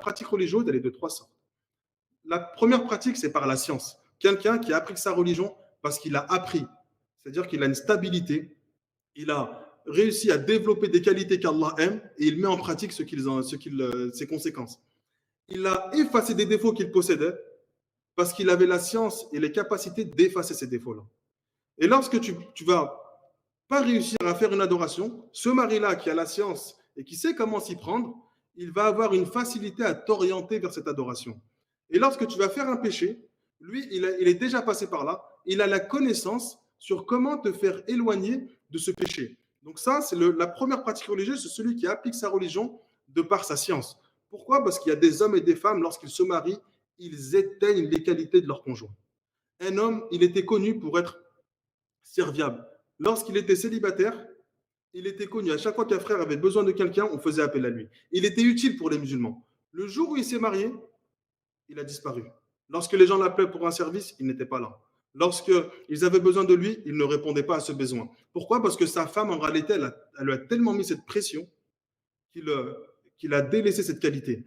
pratique religieuse, elle est de trois sortes. La première pratique, c'est par la science. Quelqu'un qui a appris sa religion parce qu'il a appris, c'est-à-dire qu'il a une stabilité, il a réussi à développer des qualités qu'Allah aime et il met en pratique ses conséquences. Il a effacé des défauts qu'il possédait parce qu'il avait la science et les capacités d'effacer ces défauts-là. Et lorsque tu vas pas réussir à faire une adoration, ce mari-là qui a la science et qui sait comment s'y prendre, il va avoir une facilité à t'orienter vers cette adoration. Et lorsque tu vas faire un péché, lui, il est déjà passé par là, il a la connaissance sur comment te faire éloigner de ce péché. Donc ça, c'est la première pratique religieuse, c'est celui qui applique sa religion de par sa science. Pourquoi? Parce qu'il y a des hommes et des femmes, lorsqu'ils se marient, ils éteignent les qualités de leur conjoint. Un homme, il était connu pour être serviable. Lorsqu'il était célibataire, il était connu. À chaque fois qu'un frère avait besoin de quelqu'un, on faisait appel à lui. Il était utile pour les musulmans. Le jour où il s'est marié, il a disparu. Lorsque les gens l'appelaient pour un service, il n'était pas là. Lorsqu'ils avaient besoin de lui, il ne répondait pas à ce besoin. Pourquoi? Parce que sa femme, en réalité, elle lui a tellement mis cette pression qu'il a délaissé cette qualité.